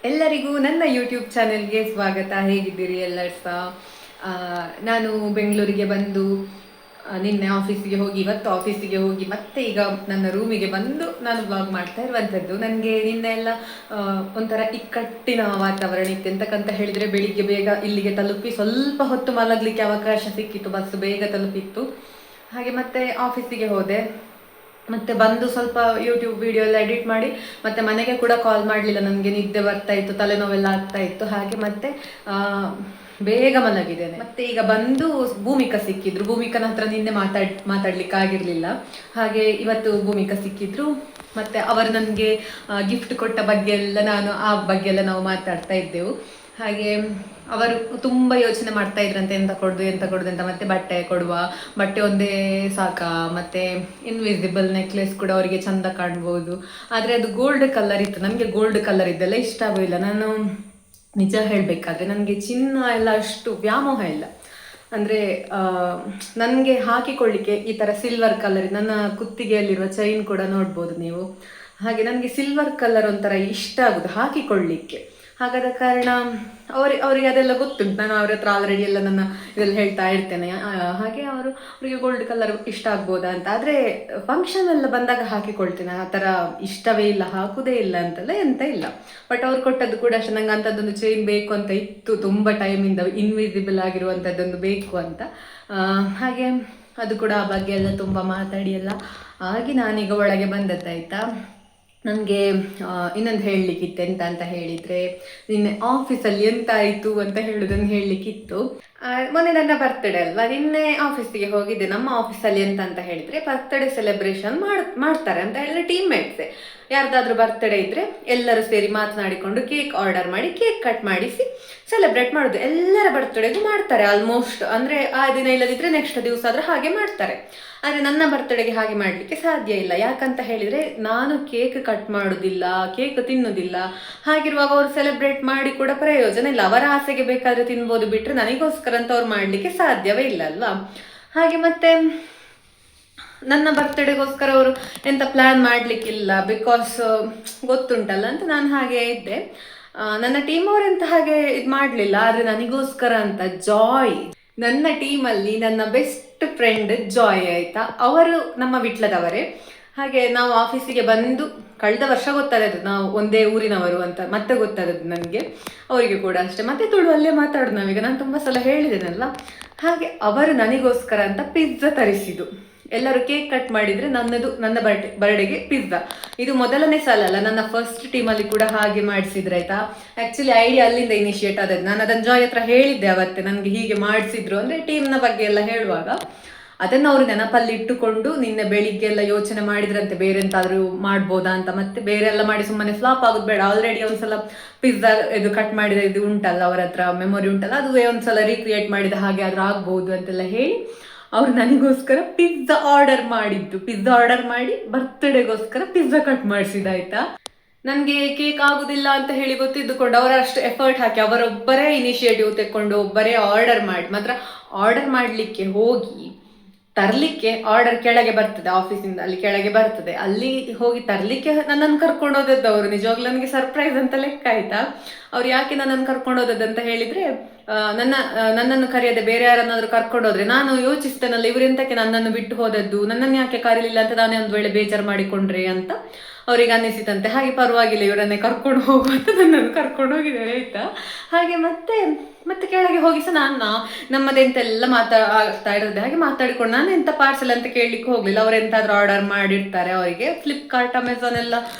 ಎಲ್ಲರಿಗೂ ನನ್ನ ಯೂಟ್ಯೂಬ್ ಚಾನೆಲ್ಗೆ ಸ್ವಾಗತ. ಹೇಗಿದ್ದೀರಿ ಎಲ್ಲರೂ ಸಹ? ನಾನು ಬೆಂಗಳೂರಿಗೆ ಬಂದು ನಿನ್ನೆ ಆಫೀಸಿಗೆ ಹೋಗಿ ಇವತ್ತು ಆಫೀಸಿಗೆ ಹೋಗಿ ಮತ್ತೆ ಈಗ ನನ್ನ ರೂಮಿಗೆ ಬಂದು ನಾನು ಬ್ಲಾಗ್ ಮಾಡ್ತಾ ಇರುವಂಥದ್ದು. ನನಗೆ ನಿನ್ನೆ ಎಲ್ಲ ಒಂಥರ ಇಕ್ಕಟ್ಟಿನ ವಾತಾವರಣ ಇತ್ತು. ಎಂತಕ್ಕಂತ ಹೇಳಿದರೆ ಬೆಳಿಗ್ಗೆ ಬೇಗ ಇಲ್ಲಿಗೆ ತಲುಪಿ ಸ್ವಲ್ಪ ಹೊತ್ತು ಮಲಗಲಿಕ್ಕೆ ಅವಕಾಶ ಸಿಕ್ಕಿತ್ತು, ಬಸ್ ಬೇಗ ತಲುಪಿತ್ತು. ಹಾಗೆ ಮತ್ತೆ ಆಫೀಸಿಗೆ ಹೋದೆ. ಮತ್ತೆ ಬಂದು ಸ್ವಲ್ಪ ಯೂಟ್ಯೂಬ್ ವಿಡಿಯೋ ಎಲ್ಲ ಎಡಿಟ್ ಮಾಡಿ ಮತ್ತೆ ಮನೆಗೆ ಕೂಡ ಕಾಲ್ ಮಾಡಲಿಲ್ಲ, ನನಗೆ ನಿದ್ದೆ ಬರ್ತಾ ಇತ್ತು, ತಲೆನೋವೆಲ್ಲ ಆಗ್ತಾ ಇತ್ತು. ಹಾಗೆ ಮತ್ತೆ ಬೇಗ ಮಲಗಿದ್ದೇನೆ. ಮತ್ತೆ ಈಗ ಬಂದು ಭೂಮಿಕಾ ಸಿಕ್ಕಿದ್ರು. ಭೂಮಿಕನ ಹತ್ರ ನಿನ್ನೆ ಮಾತಾಡ್ಲಿಕ್ಕೆ ಆಗಿರ್ಲಿಲ್ಲ. ಹಾಗೆ ಇವತ್ತು ಭೂಮಿಕಾ ಸಿಕ್ಕಿದ್ರು. ಮತ್ತೆ ಅವರು ನನಗೆ ಗಿಫ್ಟ್ ಕೊಟ್ಟ ಬಗ್ಗೆ ಎಲ್ಲ ಆ ಬಗ್ಗೆ ಎಲ್ಲ ನಾವು ಮಾತಾಡ್ತಾ ಇದ್ದೆವು. ಹಾಗೆ ಅವರು ತುಂಬ ಯೋಚನೆ ಮಾಡ್ತಾ ಇದ್ರಂತೆ, ಎಂತ ಕೊಡುದು ಅಂತ. ಮತ್ತೆ ಬಟ್ಟೆ ಕೊಡುವ, ಬಟ್ಟೆ ಒಂದೇ ಸಾಕಾ, ಮತ್ತೆ ಇನ್ವಿಸಿಬಲ್ ನೆಕ್ಲೆಸ್ ಕೂಡ ಅವರಿಗೆ ಚಂದ ಕಾಣ್ಬೋದು. ಆದರೆ ಅದು ಗೋಲ್ಡ್ ಕಲರ್ ಇತ್ತು, ನನಗೆ ಗೋಲ್ಡ್ ಕಲರ್ ಇದ್ದೆಲ್ಲ ಇಷ್ಟ ಆಗೋದಿಲ್ಲ. ನಾನು ನಿಜ ಹೇಳಬೇಕಾದ್ರೆ ನನಗೆ ಚಿನ್ನ ಎಲ್ಲ ಅಷ್ಟು ವ್ಯಾಮೋಹ ಇಲ್ಲ. ಅಂದರೆ ನನಗೆ ಹಾಕಿಕೊಳ್ಳಿಕ್ಕೆ ಈ ಥರ ಸಿಲ್ವರ್ ಕಲರ್, ನನ್ನ ಕುತ್ತಿಗೆಯಲ್ಲಿರುವ ಚೈನ್ ಕೂಡ ನೋಡ್ಬೋದು ನೀವು. ಹಾಗೆ ನನಗೆ ಸಿಲ್ವರ್ ಕಲರ್ ಒಂಥರ ಇಷ್ಟ ಆಗೋದು ಹಾಕಿಕೊಳ್ಳಿಕ್ಕೆ. ಹಾಗಾದ ಕಾರಣ ಅವರಿಗೆ ಅದೆಲ್ಲ ಗೊತ್ತುಂಟು, ನಾನು ಅವ್ರ ಹತ್ರ ಆಲ್ರೆಡಿ ಎಲ್ಲ ನನ್ನ ಇದೆಲ್ಲ ಹೇಳ್ತಾ ಇರ್ತೇನೆ. ಹಾಗೆ ಅವರಿಗೆ ಗೋಲ್ಡ್ ಕಲರ್ ಇಷ್ಟ ಆಗ್ಬೋದಾ ಅಂತ. ಆದರೆ ಫಂಕ್ಷನ್ ಎಲ್ಲ ಬಂದಾಗ ಹಾಕಿಕೊಳ್ತೇನೆ, ಆ ಥರ ಇಷ್ಟವೇ ಇಲ್ಲ, ಹಾಕುವುದೇ ಇಲ್ಲ ಅಂತೆಲ್ಲ ಎಂತ ಇಲ್ಲ. ಬಟ್ ಅವ್ರು ಕೊಟ್ಟದ್ದು ಕೂಡ ಅಷ್ಟೇ. ನಂಗೆ ಅಂಥದ್ದೊಂದು ಚೈನ್ ಬೇಕು ಅಂತ ಇತ್ತು ತುಂಬ ಟೈಮಿಂದ, ಇನ್ವಿಸಿಬಲ್ ಆಗಿರುವಂಥದ್ದೊಂದು ಬೇಕು ಅಂತ. ಹಾಗೆ ಅದು ಕೂಡ ಆ ಬಗ್ಗೆ ಎಲ್ಲ ತುಂಬ ಮಾತಾಡಿ ಎಲ್ಲ ಆಗಿ ನಾನೀಗ ಒಳಗೆ ಬಂದದ್ದಾಯ್ತಾ. ನನಗೆ ಇನ್ನೊಂದು ಹೇಳಲಿಕ್ಕಿತ್ತು. ಎಂತ ಅಂತ ಹೇಳಿದರೆ, ನಿನ್ನೆ ಆಫೀಸಲ್ಲಿ ಎಂತ ಆಯಿತು ಅಂತ ಹೇಳೋದನ್ನು ಹೇಳಲಿಕ್ಕಿತ್ತು. ಮೊನ್ನೆ ನನ್ನ ಬರ್ತ್ಡೇ ಅಲ್ವಾ, ನಿನ್ನೆ ಆಫೀಸಿಗೆ ಹೋಗಿದ್ದೆ. ನಮ್ಮ ಆಫೀಸಲ್ಲಿ ಎಂತ ಅಂತ ಹೇಳಿದರೆ ಬರ್ತ್ಡೇ ಸೆಲೆಬ್ರೇಷನ್ ಮಾಡ್ತಾರೆ ಅಂತ ಹೇಳಿದ್ರೆ ಟೀಮ್ಮೇಟ್ಸೇ ಯಾರ್ದಾದ್ರೂ ಬರ್ತ್ಡೇ ಇದ್ದರೆ ಎಲ್ಲರೂ ಸೇರಿ ಮಾತನಾಡಿಕೊಂಡು ಕೇಕ್ ಆರ್ಡರ್ ಮಾಡಿ ಕೇಕ್ ಕಟ್ ಮಾಡಿಸಿ ಸೆಲೆಬ್ರೇಟ್ ಮಾಡೋದು. ಎಲ್ಲರ ಬರ್ತ್ಡೇಗೂ ಮಾಡ್ತಾರೆ ಆಲ್ಮೋಸ್ಟ್. ಅಂದರೆ ಆ ದಿನ ಇಲ್ಲದಿದ್ದರೆ ನೆಕ್ಸ್ಟ್ ದಿವಸ ಆದರೂ ಹಾಗೆ ಮಾಡ್ತಾರೆ. ಆದರೆ ನನ್ನ ಬರ್ತ್ಡೇಗೆ ಹಾಗೆ ಮಾಡಲಿಕ್ಕೆ ಸಾಧ್ಯ ಇಲ್ಲ. ಯಾಕಂತ ಹೇಳಿದರೆ ನಾನು ಕೇಕ್ ಕಟ್ ಮಾಡೋದಿಲ್ಲ, ಕೇಕ್ ತಿನ್ನೋದಿಲ್ಲ. ಹಾಗಿರುವಾಗ ಅವರು ಸೆಲೆಬ್ರೇಟ್ ಮಾಡಿ ಕೂಡ ಪ್ರಯೋಜನ ಇಲ್ಲ. ಅವರ ಆಸೆಗೆ ಬೇಕಾದರೆ ತಿನ್ಬೋದು, ಬಿಟ್ಟರೆ ನನಗೋಸ್ಕರ ಅಂತ ಅವ್ರು ಮಾಡಲಿಕ್ಕೆ ಸಾಧ್ಯವೇ ಇಲ್ಲ ಅಲ್ವಾ. ಹಾಗೆ ಮತ್ತೆ ನನ್ನ ಬರ್ತ್ಡೇಗೋಸ್ಕರ ಅವರು ಎಂತ ಪ್ಲ್ಯಾನ್ ಮಾಡಲಿಕ್ಕಿಲ್ಲ, ಬಿಕಾಸ್ ಗೊತ್ತುಂಟಲ್ಲ ಅಂತ ನಾನು ಹಾಗೆ ಇದ್ದೆ. ನನ್ನ ಟೀಮ್ ಅವರೆಂತ ಹಾಗೆ ಇದು ಮಾಡಲಿಲ್ಲ. ಆದರೆ ನನಗೋಸ್ಕರ ಅಂತ ಜಾಯ್, ನನ್ನ ಟೀಮಲ್ಲಿ ನನ್ನ ಬೆಸ್ಟ್ ಫ್ರೆಂಡ್ ಜಾಯ್ ಆಯಿತಾ, ಅವರು ನಮ್ಮ ವಿಟ್ಲದವರೇ. ಹಾಗೆ ನಾವು ಆಫೀಸಿಗೆ ಬಂದು ಕಳೆದ ವರ್ಷ ಗೊತ್ತಾದದ್ದು ನಾವು ಒಂದೇ ಊರಿನವರು ಅಂತ, ಮತ್ತೆ ಗೊತ್ತಾದದ್ದು ನನಗೆ. ಅವರಿಗೆ ಕೂಡ ಅಷ್ಟೇ. ಮತ್ತೆ ತುಳುವಲ್ಲೇ ಮಾತಾಡೋದು ನಾವೀಗ, ನಾನು ತುಂಬ ಸಲ ಹೇಳಿದ್ದೇನಲ್ಲ. ಹಾಗೆ ಅವರು ನನಗೋಸ್ಕರ ಅಂತ ಪಿಜ್ಜಾ ತರಿಸಿದ್ದು. ಎಲ್ಲರೂ ಕೇಕ್ ಕಟ್ ಮಾಡಿದರೆ ನನ್ನ ಬರ್ಡೇಗೆ ಪಿಜ್ಜಾ. ಇದು ಮೊದಲನೇ ಸಲ ಅಲ್ಲ, ನನ್ನ ಫಸ್ಟ್ ಟೀಮಲ್ಲಿ ಕೂಡ ಹಾಗೆ ಮಾಡಿಸಿದ್ರು ಆಯ್ತಾ. ಆ್ಯಕ್ಚುಲಿ ಐಡಿಯಾ ಅಲ್ಲಿಂದ ಇನಿಷಿಯೇಟ್ ಆದದ್ದು. ನಾನು ಅದನ್ನು ಜಾಯ್ ಹತ್ರ ಹೇಳಿದ್ದೆ ಅವತ್ತೆ, ನನಗೆ ಹೀಗೆ ಮಾಡಿಸಿದ್ರು ಅಂದರೆ ಟೀಮ್ನ ಬಗ್ಗೆ ಎಲ್ಲ ಹೇಳುವಾಗ. ಅದನ್ನು ಅವರು ನೆನಪಲ್ಲಿ ಇಟ್ಟುಕೊಂಡು ನಿನ್ನೆ ಬೆಳಿಗ್ಗೆ ಎಲ್ಲ ಯೋಚನೆ ಮಾಡಿದ್ರಂತೆ ಬೇರೆ ಎಂತಾದರೂ ಮಾಡ್ಬೋದಾ ಅಂತ. ಮತ್ತೆ ಬೇರೆ ಎಲ್ಲ ಮಾಡಿ ಸುಮ್ಮನೆ ಫ್ಲಾಪ್ ಆಗೋದು ಬೇಡ, ಆಲ್ರೆಡಿ ಒಂದ್ಸಲ ಪಿಜ್ಜಾ ಇದು ಕಟ್ ಮಾಡಿದ ಇದು ಉಂಟಲ್ಲ, ಅವರ ಹತ್ರ ಮೆಮೊರಿ ಉಂಟಲ್ಲ, ಅದುವೇ ಒಂದ್ಸಲ ರೀಕ್ರಿಯೇಟ್ ಮಾಡಿದ ಹಾಗೆ ಆದರೂ ಆಗ್ಬೋದು ಅಂತೆಲ್ಲ ಹೇಳಿ ಅವರು ನನಗೋಸ್ಕರ ಪಿಜ್ಜಾ ಆರ್ಡರ್ ಮಾಡಿ ಬರ್ತ್ಡೇಗೋಸ್ಕರ ಪಿಜ್ಜಾ ಕಟ್ ಮಾಡಿಸಿದಾಯ್ತಾ. ನನಗೆ ಕೇಕ್ ಆಗುದಿಲ್ಲ ಅಂತ ಹೇಳಿ ಗೊತ್ತಿದ್ದುಕೊಂಡು ಅವರ ಅಷ್ಟು ಎಫರ್ಟ್ ಹಾಕಿ ಅವರೊಬ್ಬರೇ ಇನಿಷಿಯೇಟಿವ್ ತೆಕ್ಕೊಂಡು ಒಬ್ಬರೇ ಆರ್ಡರ್ ಮಾಡಿ, ಮಾತ್ರ ಆರ್ಡರ್ ಮಾಡಲಿಕ್ಕೆ ಹೋಗಿ ತರಲಿಕ್ಕೆ ಆರ್ಡರ್ ಕೆಳಗೆ ಬರ್ತದೆ, ಆಫೀಸಿಂದ ಅಲ್ಲಿ ಕೆಳಗೆ ಬರ್ತದೆ, ಅಲ್ಲಿ ಹೋಗಿ ತರಲಿಕ್ಕೆ ನನ್ನನ್ನು ಕರ್ಕೊಂಡು ಹೋದದ್ದು ಅವರು. ನಿಜವಾಗ್ಲೂ ನನಗೆ ಸರ್ಪ್ರೈಸ್ ಅಂತ ಲೆಕ್ಕ ಆಯ್ತಾ. ಅವ್ರು ಯಾಕೆ ನನ್ನನ್ನು ಕರ್ಕೊಂಡು ಹೋದದ್ದು ಅಂತ ಹೇಳಿದರೆ, ನನ್ನನ್ನು ಕರೆಯದೆ ಬೇರೆ ಯಾರನ್ನಾದ್ರೂ ಕರ್ಕೊಂಡು ಹೋದ್ರೆ ನಾನು ಯೋಚಿಸ್ತೇನಲ್ಲ, ಇವರೆಂತಕ್ಕೆ ನನ್ನನ್ನು ಬಿಟ್ಟು ಹೋದದ್ದು, ನನ್ನನ್ನು ಯಾಕೆ ಕರೀಲಿಲ್ಲ ಅಂತ ನಾನೇ ಒಂದು ವೇಳೆ ಬೇಜಾರು ಮಾಡಿಕೊಂಡ್ರೆ ಅಂತ ಅವ್ರಿಗೆ ಅನ್ನಿಸಿತಂತೆ. ಹಾಗೆ ಪರವಾಗಿಲ್ಲ ಇವರನ್ನೇ ಕರ್ಕೊಂಡು ಹೋಗುವಂತ ನನ್ನನ್ನು ಕರ್ಕೊಂಡು ಹೋಗಿದ್ದಾರೆ ಆಯ್ತಾ. ಹಾಗೆ ಮತ್ತೆ ಕೆಳಗೆ ಹೋಗಿ ಸಹ ನಾನು ನಮ್ಮದೆಂತೆಲ್ಲ ಮಾತಾಡ್ತಾ ಇರೋದು ಹಾಗೆ ಮಾತಾಡಿಕೊಂಡು, ನಾನು ಎಂತ ಪಾರ್ಸೆಲ್ ಅಂತ ಕೇಳಲಿಕ್ಕೆ ಹೋಗ್ಲಿಲ್ಲ. ಅವ್ರು ಎಂತಾದ್ರೂ ಆರ್ಡರ್ ಮಾಡಿರ್ತಾರೆ, ಅವರಿಗೆ ಫ್ಲಿಪ್ಕಾರ್ಟ್ ಅಮೆಝಾನ್ ಎಲ್ಲ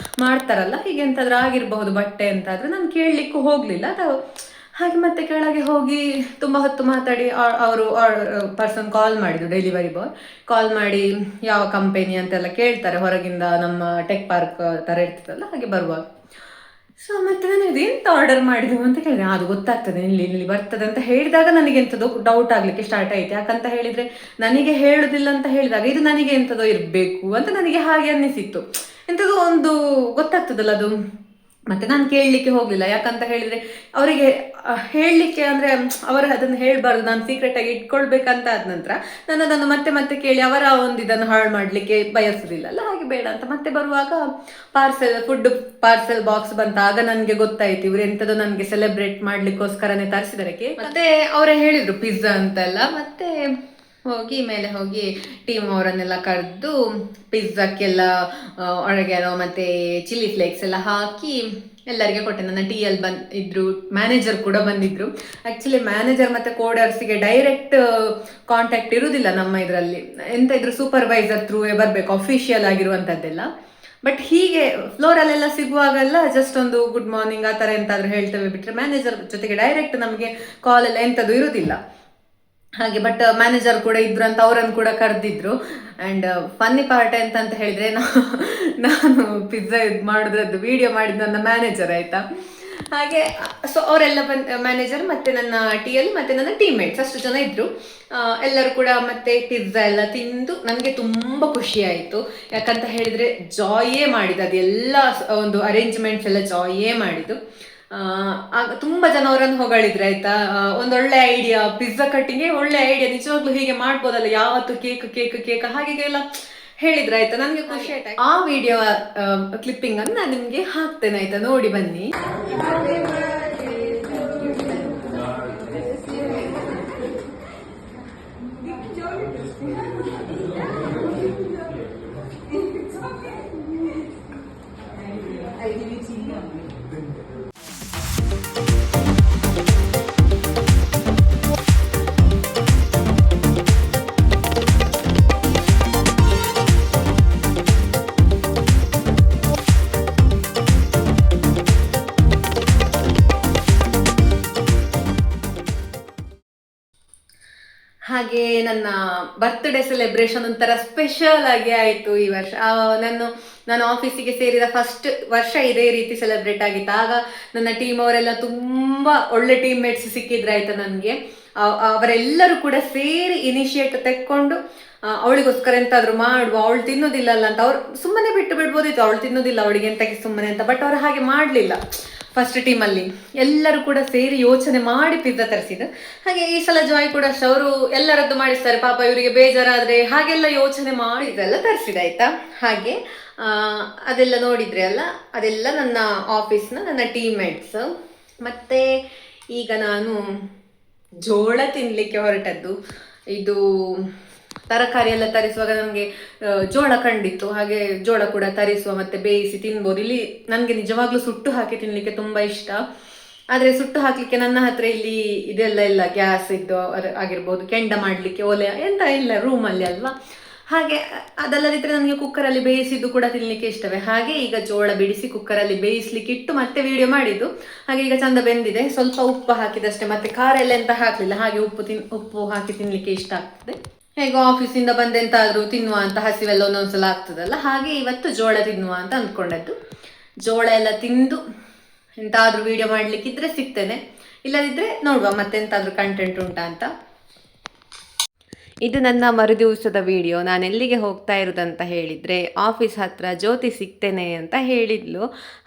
ಮಾಡ್ತಾರಲ್ಲ, ಹೀಗೆ ಎಂತಾದ್ರೂ ಆಗಿರಬಹುದು ಬಟ್ಟೆ ಎಂತಾದ್ರೂ, ನಾನು ಕೇಳಲಿಕ್ಕೂ ಹೋಗ್ಲಿಲ್ಲ ಅದು. ಹಾಗೆ ಮತ್ತೆ ಕೆಳಗೆ ಹೋಗಿ ತುಂಬ ಹೊತ್ತು ಮಾತಾಡಿ ಅವರು ಪರ್ಸನ್ ಕಾಲ್ ಮಾಡಿದ್ರು, ಡೆಲಿವರಿ ಬಾಯ್ ಕಾಲ್ ಮಾಡಿ ಯಾವ ಕಂಪೆನಿ ಅಂತೆಲ್ಲ ಕೇಳ್ತಾರೆ ಹೊರಗಿಂದ, ನಮ್ಮ ಟೆಕ್ ಪಾರ್ಕ್ ಥರ ಇರ್ತದಲ್ಲ ಹಾಗೆ ಬರುವಾಗ. ಸೊ ಮತ್ತೆ ನನಗೆ ಎಂತ ಆರ್ಡರ್ ಮಾಡಿದೆವು ಅಂತ ಕೇಳಿದೆ. ಅದು ಗೊತ್ತಾಗ್ತದೆ ಇಲ್ಲಿ ಬರ್ತದೆ ಅಂತ ಹೇಳಿದಾಗ ನನಗೆ ಎಂಥದ್ದು ಡೌಟ್ ಆಗಲಿಕ್ಕೆ ಸ್ಟಾರ್ಟ್ ಆಯಿತು. ಯಾಕಂತ ಹೇಳಿದರೆ ನನಗೆ ಹೇಳುದಿಲ್ಲ ಅಂತ ಹೇಳಿದಾಗ ಇದು ನನಗೆ ಎಂಥದೋ ಇರಬೇಕು ಅಂತ ನನಗೆ ಹಾಗೆ ಅನ್ನಿಸಿತ್ತು. ಎಂಥದ್ದು ಒಂದು ಗೊತ್ತಾಗ್ತದಲ್ಲ ಅದು ಮತ್ತೆ ನಾನು ಕೇಳಲಿಕ್ಕೆ ಹೋಗಲಿಲ್ಲ. ಯಾಕಂತ ಹೇಳಿದರೆ ಅವರಿಗೆ ಹೇಳಲಿಕ್ಕೆ ಅಂದರೆ ಅವರು ಅದನ್ನು ಹೇಳಬಾರ್ದು, ನಾನು ಸೀಕ್ರೆಟಾಗಿ ಇಟ್ಕೊಳ್ಬೇಕಂತ ಆದ ನಂತರ ನಾನು ಅದನ್ನು ಮತ್ತೆ ಮತ್ತೆ ಕೇಳಿ ಅವರ ಒಂದು ಇದನ್ನು ಹಾಳು ಮಾಡಲಿಕ್ಕೆ ಬಯಸುವುದಿಲ್ಲಲ್ಲ, ಹಾಗೆ ಬೇಡ ಅಂತ. ಮತ್ತೆ ಬರುವಾಗ ಫುಡ್ ಪಾರ್ಸೆಲ್ ಬಾಕ್ಸ್ ಬಂತ. ಆಗ ನನಗೆ ಗೊತ್ತಾಯ್ತು ಇವ್ರು ಎಂಥದ್ದು ನನಗೆ ಸೆಲೆಬ್ರೇಟ್ ಮಾಡಲಿಕ್ಕೋಸ್ಕರನೇ ತರಿಸಿದರೆ ಕೇಕ್. ಮತ್ತೆ ಅವರೇ ಹೇಳಿದರು ಪಿಜ್ಜಾ ಅಂತೆಲ್ಲ. ಮತ್ತೆ ಹೋಗಿ ಟೀಮ್ ಅವರನ್ನೆಲ್ಲ ಕರೆದು ಪಿಜ್ಜಾಕ್ಕೆಲ್ಲ ಒಣಗ್ಯಾನೋ ಮತ್ತು ಚಿಲ್ಲಿ ಫ್ಲೇಕ್ಸ್ ಎಲ್ಲ ಹಾಕಿ ಎಲ್ಲರಿಗೆ ಕೊಟ್ಟೆ. ನನ್ನ ಟೀಯಲ್ಲಿ ಇದ್ರು ಮ್ಯಾನೇಜರ್ ಕೂಡ ಬಂದಿದ್ರು. ಆ್ಯಕ್ಚುಲಿ ಮ್ಯಾನೇಜರ್ ಮತ್ತು ಕೋಡರ್ಸಿಗೆ ಡೈರೆಕ್ಟ್ ಕಾಂಟ್ಯಾಕ್ಟ್ ಇರುವುದಿಲ್ಲ ನಮ್ಮ ಇದರಲ್ಲಿ, ಎಂತ ಇದ್ರು ಸೂಪರ್ವೈಸರ್ ಥ್ರೂವೇ ಬರಬೇಕು, ಅಫಿಷಿಯಲ್ ಆಗಿರುವಂಥದ್ದೆಲ್ಲ. ಬಟ್ ಹೀಗೆ ಫ್ಲೋರಲ್ಲೆಲ್ಲ ಸಿಗುವಾಗೆಲ್ಲ ಜಸ್ಟ್ ಒಂದು ಗುಡ್ ಮಾರ್ನಿಂಗ್ ಆ ಥರ ಎಂತಾದರೂ ಹೇಳ್ತೇವೆ ಬಿಟ್ಟರೆ ಮ್ಯಾನೇಜರ್ ಜೊತೆಗೆ ಡೈರೆಕ್ಟ್ ನಮಗೆ ಕಾಲೆಲ್ಲ ಎಂಥದ್ದು ಇರುವುದಿಲ್ಲ ಹಾಗೆ. ಬಟ್ ಮ್ಯಾನೇಜರ್ ಕೂಡ ಇದ್ರು ಅಂತ ಅವರನ್ನು ಕೂಡ ಕರೆದಿದ್ರು. ಆ್ಯಂಡ್ ಫನ್ನಿ ಪಾರ್ಟ್ ಎಂತ ಹೇಳಿದರೆ, ನಾನು ಪಿಜ್ಜಾ ಇದು ಮಾಡೋದ್ರದ್ದು ವಿಡಿಯೋ ಮಾಡಿದ ನನ್ನ ಮ್ಯಾನೇಜರ್ ಆಯಿತಾ. ಹಾಗೆ ಸೊ ಅವರೆಲ್ಲ ಮ್ಯಾನೇಜರ್ ಮತ್ತು ನನ್ನ ಟಿಯಲ್ಲಿ ಮತ್ತು ನನ್ನ ಟೀಮ್ಮೇಟ್ಸ್ ಅಷ್ಟು ಜನ ಇದ್ದರು. ಎಲ್ಲರೂ ಕೂಡ ಮತ್ತೆ ಪಿಜ್ಜಾ ಎಲ್ಲ ತಿಂದು ನನಗೆ ತುಂಬ ಖುಷಿ ಆಯಿತು. ಯಾಕಂತ ಹೇಳಿದರೆ ಜಾಯೇ ಮಾಡಿದ್ದು, ಅದೆಲ್ಲ ಒಂದು ಅರೇಂಜ್ಮೆಂಟ್ಸ್ ಎಲ್ಲ ಜಾಯೇ ಮಾಡಿದ್ದು. ಆಗ ತುಂಬ ಜನ ಅವರನ್ನು ಹೊಗಳಿದ್ರೆ ಆಯ್ತಾ. ಒಂದೊಳ್ಳೆ ಐಡಿಯಾ, ಪಿಜ್ಜಾ ಕಟ್ಟಿಂಗ್ಗೆ ಒಳ್ಳೆ ಐಡಿಯಾ, ನಿಜವಾಗ್ಲೂ ಹೀಗೆ ಮಾಡ್ಬೋದಲ್ಲ, ಯಾವತ್ತು ಕೇಕ್ ಹಾಗೆಲ್ಲ ಹೇಳಿದ್ರೆ ಆಯ್ತಾ. ನನಗೆ ಖುಷಿ ಆಯ್ತಾ. ಆ ವಿಡಿಯೋ ಕ್ಲಿಪ್ಪಿಂಗ್ ಅನ್ನು ನಾನು ನಿಮಗೆ ಹಾಕ್ತೇನೆ ಆಯ್ತಾ, ನೋಡಿ ಬನ್ನಿ. ಹಾಗೆ ನನ್ನ ಬರ್ತ್ಡೇ ಸೆಲೆಬ್ರೇಷನ್ ಒಂಥರ ಸ್ಪೆಷಲ್ ಆಗಿ ಆಯಿತು ಈ ವರ್ಷ. ನಾನು ಆಫೀಸಿಗೆ ಸೇರಿದ ಫಸ್ಟ್ ವರ್ಷ ಇದೇ ರೀತಿ ಸೆಲೆಬ್ರೇಟ್ ಆಗಿತ್ತು. ಆಗ ನನ್ನ ಟೀಮ್ ಅವರೆಲ್ಲ ತುಂಬ ಒಳ್ಳೆ ಟೀಮ್ಮೇಟ್ಸ್ ಸಿಕ್ಕಿದ್ರಾಯ್ತು ನನಗೆ. ಅವರೆಲ್ಲರೂ ಕೂಡ ಸೇರಿ ಇನಿಷಿಯೇಟ್ ತೆಕ್ಕೊಂಡು ಅವಳಿಗೋಸ್ಕರ ಎಂತಾದರೂ ಮಾಡುವ, ಅವಳು ತಿನ್ನೋದಿಲ್ಲಲ್ಲ ಅಂತ. ಅವ್ರು ಸುಮ್ಮನೆ ಬಿಟ್ಟು ಬಿಡ್ಬೋದಿತ್ತು, ಅವಳು ತಿನ್ನೋದಿಲ್ಲ ಅವಳಿಗೆ ಎಂತಕ್ಕೆ ಸುಮ್ಮನೆ ಅಂತ. ಬಟ್ ಅವರು ಹಾಗೆ ಮಾಡಲಿಲ್ಲ. ಫಸ್ಟ್ ಟೀಮಲ್ಲಿ ಎಲ್ಲರೂ ಕೂಡ ಸೇರಿ ಯೋಚನೆ ಮಾಡಿ ಪಿಜ್ಜಾ ತರಿಸಿದ್ದು. ಹಾಗೆ ಈ ಸಲ ಜಾಯ್ ಕೂಡ ಅಷ್ಟೇ, ಅವರು ಎಲ್ಲರದ್ದು ಮಾಡಿಸ್ತಾರೆ ಪಾಪ, ಇವರಿಗೆ ಬೇಜಾರಾದರೆ ಹಾಗೆಲ್ಲ ಯೋಚನೆ ಮಾಡಿ ಇದೆಲ್ಲ ತರಿಸಿದಾಯ್ತಾ. ಹಾಗೆ ಅದೆಲ್ಲ ನೋಡಿದ್ರೆ ಅಲ್ಲ, ಅದೆಲ್ಲ ನನ್ನ ಆಫೀಸ್ನ ನನ್ನ ಟೀಮ್ಮೇಟ್ಸ್. ಮತ್ತು ಈಗ ನಾನು ಜೋಳ ತಿನ್ನಲಿಕ್ಕೆ ಹೊರಟದ್ದು. ಇದು ತರಕಾರಿ ಎಲ್ಲ ತರಿಸುವಾಗ ನಮಗೆ ಜೋಳ ಕಂಡಿತ್ತು, ಹಾಗೆ ಜೋಳ ಕೂಡ ತರಿಸುವ ಮತ್ತು ಬೇಯಿಸಿ ತಿನ್ಬೋದು. ಇಲ್ಲಿ ನನಗೆ ನಿಜವಾಗ್ಲೂ ಸುಟ್ಟು ಹಾಕಿ ತಿನ್ನಲಿಕ್ಕೆ ತುಂಬ ಇಷ್ಟ. ಆದರೆ ಸುಟ್ಟು ಹಾಕಲಿಕ್ಕೆ ನನ್ನ ಹತ್ರ ಇಲ್ಲಿ ಇದೆಲ್ಲ ಇಲ್ಲ, ಗ್ಯಾಸ್ ಇದ್ದು ಆಗಿರ್ಬೋದು, ಕೆಂಡ ಮಾಡಲಿಕ್ಕೆ ಒಲೆ ಎಂತ ಇಲ್ಲ ರೂಮಲ್ಲಿ ಅಲ್ವಾ. ಹಾಗೆ ಅದಲ್ಲದಿದ್ದರೆ ನನಗೆ ಕುಕ್ಕರಲ್ಲಿ ಬೇಯಿಸಿದ್ದು ಕೂಡ ತಿನ್ನಲಿಕ್ಕೆ ಇಷ್ಟವೇ. ಹಾಗೆ ಈಗ ಜೋಳ ಬಿಡಿಸಿ ಕುಕ್ಕರಲ್ಲಿ ಬೇಯಿಸ್ಲಿಕ್ಕೆ ಇಟ್ಟು ಮತ್ತೆ ವಿಡಿಯೋ ಮಾಡಿದ್ದು. ಹಾಗೆ ಈಗ ಚಂದ ಬೆಂದಿದೆ, ಸ್ವಲ್ಪ ಉಪ್ಪು ಹಾಕಿದಷ್ಟೇ, ಮತ್ತೆ ಖಾರ ಎಲ್ಲ ಎಂತ ಹಾಕಲಿಲ್ಲ. ಹಾಗೆ ಉಪ್ಪು ಹಾಕಿ ತಿನ್ನಲಿಕ್ಕೆ ಇಷ್ಟ ಆಗ್ತದೆ. ಹೇಗೋ ಆಫೀಸಿಂದ ಬಂದೆಂತಾದರೂ ತಿನ್ನುವ ಅಂತ ಹಸಿವೆಲ್ಲ ಒಂದೊಂದ್ಸಲ ಆಗ್ತದಲ್ಲ, ಹಾಗೆ ಇವತ್ತು ಜೋಳ ತಿನ್ನುವ ಅಂತ ಅಂದ್ಕೊಂಡದ್ದು. ಜೋಳ ಎಲ್ಲ ತಿಂದು ಎಂತಾದರೂ ವಿಡಿಯೋ ಮಾಡಲಿಕ್ಕಿದ್ರೆ ಸಿಗ್ತೇನೆ, ಇಲ್ಲದಿದ್ದರೆ ನೋಡುವ ಮತ್ತೆಂತಾದರೂ ಕಂಟೆಂಟ್ ಉಂಟಾ ಅಂತ. ಇದು ನನ್ನ ಮರುದಿವಸದ ವಿಡಿಯೋ. ನಾನು ಎಲ್ಲಿಗೆ ಹೋಗ್ತಾ ಇರೋದಂತ ಹೇಳಿದರೆ, ಆಫೀಸ್ ಹತ್ರ ಜ್ಯೋತಿ ಸಿಗ್ತೇನೆ ಅಂತ ಹೇಳಿದ್ಲು.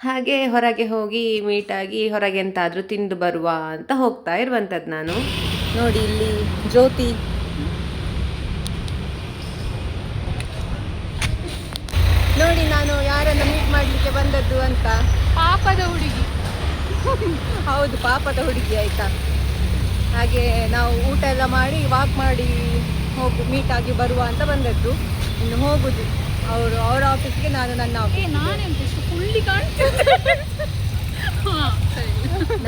ಹಾಗೆ ಹೊರಗೆ ಹೋಗಿ ಮೀಟಾಗಿ ಹೊರಗೆ ಎಂತಾದರೂ ತಿಂದು ಬರುವ ಅಂತ ಹೋಗ್ತಾ ಇರುವಂಥದ್ದು ನಾನು. ನೋಡಿ ಇಲ್ಲಿ ಜ್ಯೋತಿ, ನೋಡಿ ನಾನು ಯಾರನ್ನು ಮೀಟ್ ಮಾಡಲಿಕ್ಕೆ ಬಂದದ್ದು ಅಂತ. ಪಾಪದ ಹುಡುಗಿ. ಹೌದು, ಪಾಪದ ಹುಡುಗಿ ಆಯಿತಾ. ಹಾಗೆ ನಾವು ಊಟ ಎಲ್ಲ ಮಾಡಿ ವಾಕ್ ಮಾಡಿ ಮೀಟ್ ಆಗಿ ಬರುವ ಅಂತ ಬಂದದ್ದು. ಇನ್ನು ಹೋಗುದು ಅವರ ಆಫೀಸ್ಗೆ, ನಾನು ನನ್ನ ಆಫೀಸ್.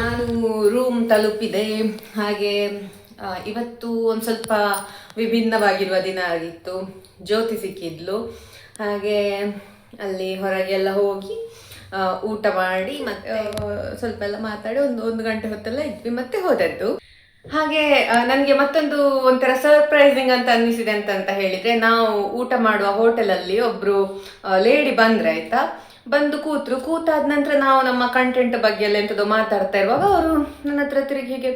ನಾನು ರೂಮ್ ತಲುಪಿದೆ. ಹಾಗೆ ಇವತ್ತು ಒಂದು ಸ್ವಲ್ಪ ವಿಭಿನ್ನವಾಗಿರುವ ದಿನ ಆಗಿತ್ತು. ಜ್ಯೋತಿ ಸಿಕ್ಕಿದ್ಲು. ಹಾಗೆ ಅಲ್ಲಿ ಹೊರಗೆಲ್ಲ ಹೋಗಿ ಊಟ ಮಾಡಿ ಮತ್ತೆ ಸ್ವಲ್ಪ ಎಲ್ಲ ಮಾತಾಡಿ ಒಂದು ಗಂಟೆ ಹೊತ್ತೆಲ್ಲ ಇದ್ವಿ, ಮತ್ತೆ ಹೋದದ್ದು. ಹಾಗೆ ನನಗೆ ಮತ್ತೊಂದು ಒಂಥರ ಸರ್ಪ್ರೈಸಿಂಗ್ ಅಂತ ಅನ್ನಿಸಿದೆ ಅಂತ ಹೇಳಿದರೆ, ನಾವು ಊಟ ಮಾಡುವ ಹೋಟೆಲಲ್ಲಿ ಒಬ್ಬರು ಲೇಡಿ ಬಂದರೆ ಆಯಿತಾ. ಬಂದು ಕೂತಾದ ನಂತರ ನಾವು ನಮ್ಮ ಕಂಟೆಂಟ್ ಬಗ್ಗೆ ಎಲ್ಲ ಎಂಥದ್ದು ಮಾತಾಡ್ತಾ ಇರುವಾಗ ಅವರು ನನ್ನ ಹತ್ರ ತಿರುಗಿ ಹೀಗೆ,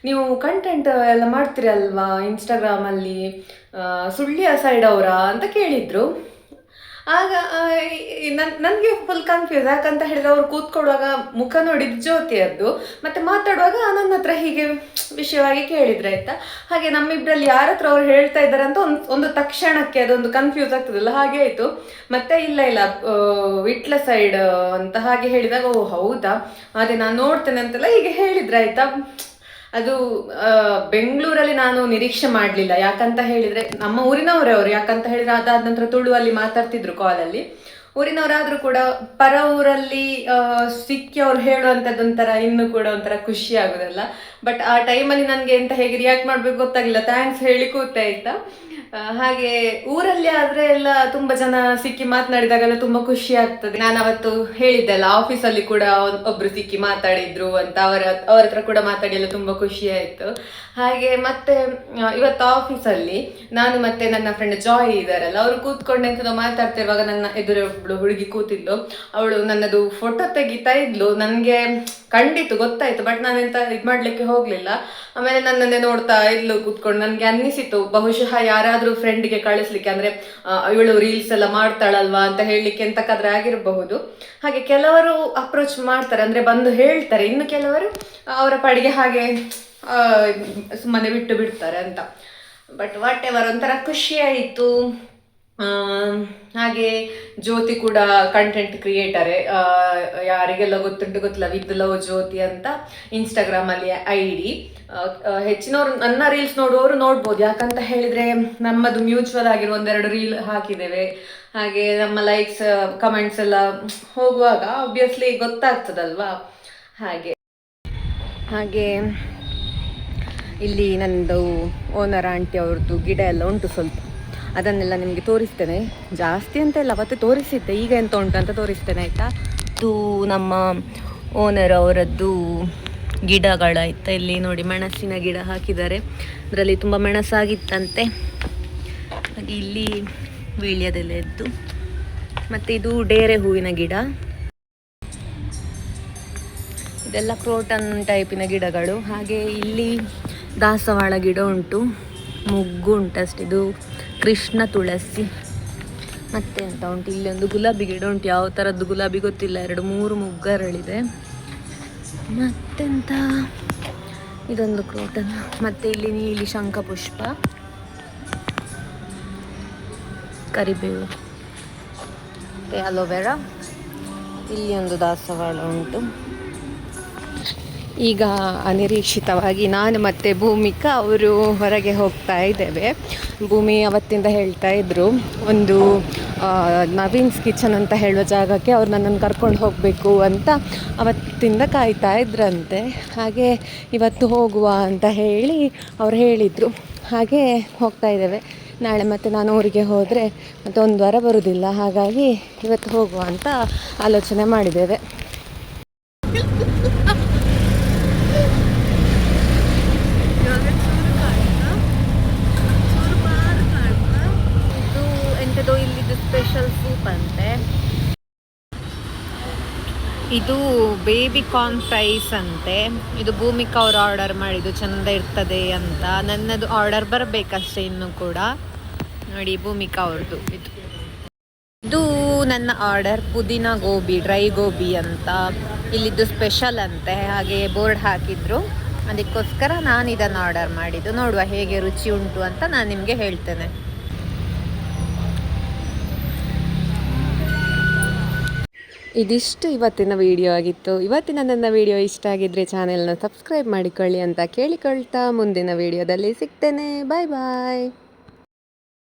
ನೀವು ಕಂಟೆಂಟ್ ಎಲ್ಲ ಮಾಡ್ತೀರಲ್ವಾ ಇನ್ಸ್ಟಾಗ್ರಾಮಲ್ಲಿ, ಸುಳ್ಯ ಸೈಡ್ ಅವರಾ ಅಂತ ಕೇಳಿದರು. ಆಗ ನನಗೆ ಫುಲ್ ಕನ್ಫ್ಯೂಸ್. ಯಾಕಂತ ಹೇಳಿದ್ರೆ ಅವ್ರು ಕೂತ್ಕೊಳ್ಳುವಾಗ ಮುಖ ನೋಡಿದ ಜ್ಯೋತಿಯದ್ದು, ಮತ್ತೆ ಮಾತಾಡುವಾಗ ನನ್ನ ಹತ್ರ ಹೀಗೆ ವಿಷಯವಾಗಿ ಕೇಳಿದ್ರೆ ಆಯ್ತಾ. ಹಾಗೆ ನಮ್ಮಿಬ್ರಲ್ಲಿ ಯಾರ ಹತ್ರ ಅವ್ರು ಹೇಳ್ತಾ ಇದ್ದಾರೆ ಅಂತ ಒಂದು ತಕ್ಷಣಕ್ಕೆ ಅದೊಂದು ಕನ್ಫ್ಯೂಸ್ ಆಗ್ತದಲ್ಲ, ಹಾಗೆ ಆಯ್ತು. ಮತ್ತೆ ಇಲ್ಲ ವಿಟ್ಲ ಸೈಡ್ ಅಂತ ಹಾಗೆ ಹೇಳಿದಾಗ, ಓ ಹೌದಾ, ಅದೇ ನಾನು ನೋಡ್ತೇನೆ ಅಂತೆಲ್ಲ ಹೀಗೆ ಹೇಳಿದ್ರೆ ಆಯ್ತಾ. ಅದು ಬೆಂಗಳೂರಲ್ಲಿ ನಾನು ನಿರೀಕ್ಷೆ ಮಾಡಲಿಲ್ಲ. ಯಾಕಂತ ಹೇಳಿದ್ರೆ ನಮ್ಮ ಊರಿನವರೇ ಅವರು. ಯಾಕಂತ ಹೇಳಿದ್ರೆ ಅದಾದ ನಂತರ ತುಳುವಲ್ಲಿ ಮಾತಾಡ್ತಿದ್ರು ಕಾಲಲ್ಲಿ. ಊರಿನವರಾದ್ರೂ ಕೂಡ ಪರ ಊರಲ್ಲಿ ಸಿಕ್ಕಿ ಅವ್ರು ಹೇಳುವಂಥದ್ದೊಂಥರ ಇನ್ನೂ ಕೂಡ ಒಂಥರ ಖುಷಿ ಆಗೋದಲ್ಲ. ಬಟ್ ಆ ಟೈಮಲ್ಲಿ ನನಗೆ ಎಂತ ಹೇಗೆ ರಿಯಾಕ್ಟ್ ಮಾಡ್ಬೇಕು ಗೊತ್ತಾಗಿಲ್ಲ. ಥ್ಯಾಂಕ್ಸ್ ಹೇಳಿ ಕೂತ ಆಯ್ತಾ. ಹಾಗೆ ಊರಲ್ಲಿ ಆದ್ರೆ ಎಲ್ಲ ತುಂಬಾ ಜನ ಸಿಕ್ಕಿ ಮಾತನಾಡಿದಾಗೆಲ್ಲ ತುಂಬಾ ಖುಷಿ ಆಗ್ತದೆ. ನಾನು ಅವತ್ತು ಹೇಳಿದ್ದೆ ಅಲ್ಲ, ಆಫೀಸಲ್ಲಿ ಕೂಡ ಒಬ್ರು ಸಿಕ್ಕಿ ಮಾತಾಡಿದ್ರು ಅಂತ, ಅವ್ರ ಹತ್ರ ಕೂಡ ಮಾತಾಡಿ ಎಲ್ಲ ತುಂಬಾ ಖುಷಿ ಆಯ್ತು. ಹಾಗೆ ಮತ್ತೆ ಇವತ್ತು ಆಫೀಸಲ್ಲಿ ನಾನು ಮತ್ತೆ ನನ್ನ ಫ್ರೆಂಡ್ ಜಾಯ್ ಇದಾರಲ್ಲ, ಅವ್ರು ಕೂತ್ಕೊಂಡು ಎಂತದೋ ಮಾತಾಡ್ತಿರುವಾಗ ನನ್ನ ಎದುರು ಒಬ್ಳು ಹುಡುಗಿ ಕೂತಿದ್ಲು. ಅವಳು ನನ್ನದು ಫೋಟೋ ತೆಗಿತಾ ಇದ್ಲು. ನನಗೆ ಖಂಡಿತು ಗೊತ್ತಾಯ್ತು, ಬಟ್ ನಾನೆಂತ ಇದು ಮಾಡ್ಲಿಕ್ಕೆ ಹೋಗ್ಲಿಲ್ಲ. ಆಮೇಲೆ ನನ್ನನ್ನೇ ನೋಡ್ತಾ ಇದ್ಲು ಕೂತ್ಕೊಂಡು. ನನಗೆ ಅನ್ನಿಸಿತು ಬಹುಶಃ ಯಾರಾದ್ರೂ ಫ್ರೆಂಡ್ಗೆ ಕಳಿಸ್ಲಿಕ್ಕೆ, ಅಂದ್ರೆ ಇವಳು ರೀಲ್ಸ್ ಎಲ್ಲ ಮಾಡ್ತಾಳಲ್ವಾ ಅಂತ ಹೇಳಲಿಕ್ಕೆ ಎಂತಕ್ಕಾದ್ರೆ ಆಗಿರಬಹುದು. ಹಾಗೆ ಕೆಲವರು ಅಪ್ರೋಚ್ ಮಾಡ್ತಾರೆ, ಅಂದ್ರೆ ಬಂದು ಹೇಳ್ತಾರೆ. ಇನ್ನು ಕೆಲವರು ಅವರ ಪಾಡಿಗೆ ಹಾಗೆ ಸುಮ್ಮನೆ ಬಿಟ್ಟು ಬಿಡ್ತಾರೆ ಅಂತ. ಬಟ್ ವಾಟ್ ಎವರ್, ಒಂಥರ ಖುಷಿ ಆಯಿತು. ಹಾಗೆ ಜ್ಯೋತಿ ಕೂಡ ಕಂಟೆಂಟ್ ಕ್ರಿಯೇಟರೇ. ಯಾರಿಗೆಲ್ಲ ಗೊತ್ತುಂಟು ಗೊತ್ತಿಲ್ಲ, ವಿತ್ ಲವ್ ಜ್ಯೋತಿ ಅಂತ ಇನ್ಸ್ಟಾಗ್ರಾಮಲ್ಲಿ ID. ಹೆಚ್ಚಿನವರು ನನ್ನ ರೀಲ್ಸ್ ನೋಡುವವರು ನೋಡ್ಬೋದು. ಯಾಕಂತ ಹೇಳಿದರೆ ನಮ್ಮದು ಮ್ಯೂಚುವಲ್ ಆಗಿರೋ ಒಂದೆರಡು ರೀಲ್ ಹಾಕಿದ್ದೇವೆ. ಹಾಗೆ ನಮ್ಮ ಲೈಕ್ಸ್ ಕಮೆಂಟ್ಸ್ ಎಲ್ಲ ಹೋಗುವಾಗ ಆಬ್ವಿಯಸ್ಲಿ ಗೊತ್ತಾಗ್ತದಲ್ವಾ. ಹಾಗೆ ಇಲ್ಲಿ ನನ್ನದು ಓನರ್ ಆಂಟಿ ಅವ್ರದ್ದು ಗಿಡ ಎಲ್ಲ ಉಂಟು ಸ್ವಲ್ಪ, ಅದನ್ನೆಲ್ಲ ನಿಮಗೆ ತೋರಿಸ್ತೇನೆ. ಜಾಸ್ತಿ ಅಂತ ಇಲ್ಲ, ಅವತ್ತು ತೋರಿಸಿದ್ದೆ, ಈಗ ಎಂತ ಉಂಟು ಅಂತ ತೋರಿಸ್ತೇನೆ ಆಯಿತಾ. ಇದು ನಮ್ಮ ಓನರ್ ಅವರದ್ದು ಗಿಡಗಳಾಯ್ತಾ. ಇಲ್ಲಿ ನೋಡಿ ಮೆಣಸಿನ ಗಿಡ ಹಾಕಿದ್ದಾರೆ, ಅದರಲ್ಲಿ ತುಂಬ ಮೆಣಸಾಗಿತ್ತಂತೆ. ಹಾಗೆ ಇಲ್ಲಿ ವೀಳ್ಯದೆಲೆ ಎದ್ದು, ಮತ್ತು ಇದು ಡೇರೆ ಹೂವಿನ ಗಿಡ. ಇದೆಲ್ಲ ಕ್ರೋಟನ್ ಟೈಪಿನ ಗಿಡಗಳು. ಹಾಗೆ ಇಲ್ಲಿ ದಾಸವಾಳ ಗಿಡ ಉಂಟು, ಮುಗ್ಗು ಉಂಟಷ್ಟು. ಇದು ಕೃಷ್ಣ ತುಳಸಿ. ಮತ್ತೆಂತ ಉಂಟು, ಇಲ್ಲಿ ಒಂದು ಗುಲಾಬಿ ಗಿಡ ಉಂಟು. ಯಾವ ಥರದ್ದು ಗುಲಾಬಿ ಗೊತ್ತಿಲ್ಲ, 2-3 ಮುಗ್ಗರಳಿದೆ. ಮತ್ತೆಂತ, ಇದೊಂದು ಕ್ರೋಟನ್. ಮತ್ತು ಇಲ್ಲಿ ನೀಲಿ ಶಂಖಪುಷ್ಪ, ಕರಿಬೇವು, ಮತ್ತು ಅಲೋವೆರಾ. ಇಲ್ಲಿ ಒಂದು ದಾಸವಾಳ ಉಂಟು. ಈಗ ಅನಿರೀಕ್ಷಿತವಾಗಿ ನಾನು ಮತ್ತು ಭೂಮಿಕಾ ಅವರು ಹೊರಗೆ ಹೋಗ್ತಾ ಇದ್ದೇವೆ. ಭೂಮಿ ಅವತ್ತಿಂದ ಹೇಳ್ತಾ ಇದ್ದರು, ಒಂದು ನವೀನ್ಸ್ ಕಿಚನ್ ಅಂತ ಹೇಳುವ ಜಾಗಕ್ಕೆ ಅವ್ರು ನನ್ನನ್ನು ಕರ್ಕೊಂಡು ಹೋಗಬೇಕು ಅಂತ ಅವತ್ತಿಂದ ಕಾಯ್ತಾ ಇದ್ರಂತೆ. ಹಾಗೆ ಇವತ್ತು ಹೋಗುವ ಅಂತ ಹೇಳಿ ಅವ್ರು ಹೇಳಿದರು. ಹಾಗೆ ಹೋಗ್ತಾ ಇದ್ದೇವೆ. ನಾಳೆ ಮತ್ತೆ ನಾನು ಊರಿಗೆ ಹೋದರೆ ಮತ್ತೆ 1 ವಾರ ಬರೋದಿಲ್ಲ. ಹಾಗಾಗಿ ಇವತ್ತು ಹೋಗುವ ಅಂತ ಆಲೋಚನೆ ಮಾಡಿದ್ದೇವೆ. ಇಲ್ಲಿದ್ದು ಸ್ಪೆಷಲ್ ಸೂಪ್ ಅಂತೆ. ಇದು ಬೇಬಿ ಕಾರ್ನ್ ಫ್ರೈಸ್ ಅಂತೆ. ಇದು ಭೂಮಿಕಾ ಅವರು ಆರ್ಡರ್ ಮಾಡಿದ್ದು, ಚೆಂದ ಇರ್ತದೆ ಅಂತ. ನನ್ನದು ಆರ್ಡರ್ ಬರಬೇಕಷ್ಟೇ ಇನ್ನು ಕೂಡ. ನೋಡಿ ಭೂಮಿಕಾ ಅವ್ರದ್ದು ಇದು ನನ್ನ ಆರ್ಡರ್. ಪುದೀನ ಗೋಬಿ, ಡ್ರೈ ಗೋಬಿ ಅಂತ ಇಲ್ಲಿದ್ದು ಸ್ಪೆಷಲ್ ಅಂತೆ. ಹಾಗೆ ಬೋರ್ಡ್ ಹಾಕಿದ್ರು, ಅದಕ್ಕೋಸ್ಕರ ನಾನು ಇದನ್ನು ಆರ್ಡರ್ ಮಾಡಿದ್ದು. ನೋಡುವ ಹೇಗೆ ರುಚಿ ಉಂಟು ಅಂತ ನಾನು ನಿಮಗೆ ಹೇಳ್ತೇನೆ. ಇದಿಷ್ಟು ಇವತ್ತಿನ ವಿಡಿಯೋ ಆಗಿತ್ತು. ಇವತ್ತಿನ ನನ್ನ ವಿಡಿಯೋ ಇಷ್ಟ ಆಗಿದ್ದರೆ ಚಾನೆಲ್ನ ಸಬ್ಸ್ಕ್ರೈಬ್ ಮಾಡಿಕೊಳ್ಳಿ ಅಂತ ಕೇಳಿಕೊಳ್ತಾ ಮುಂದಿನ ವಿಡಿಯೋದಲ್ಲಿ ಸಿಗ್ತೇನೆ. ಬಾಯ್ ಬಾಯ್.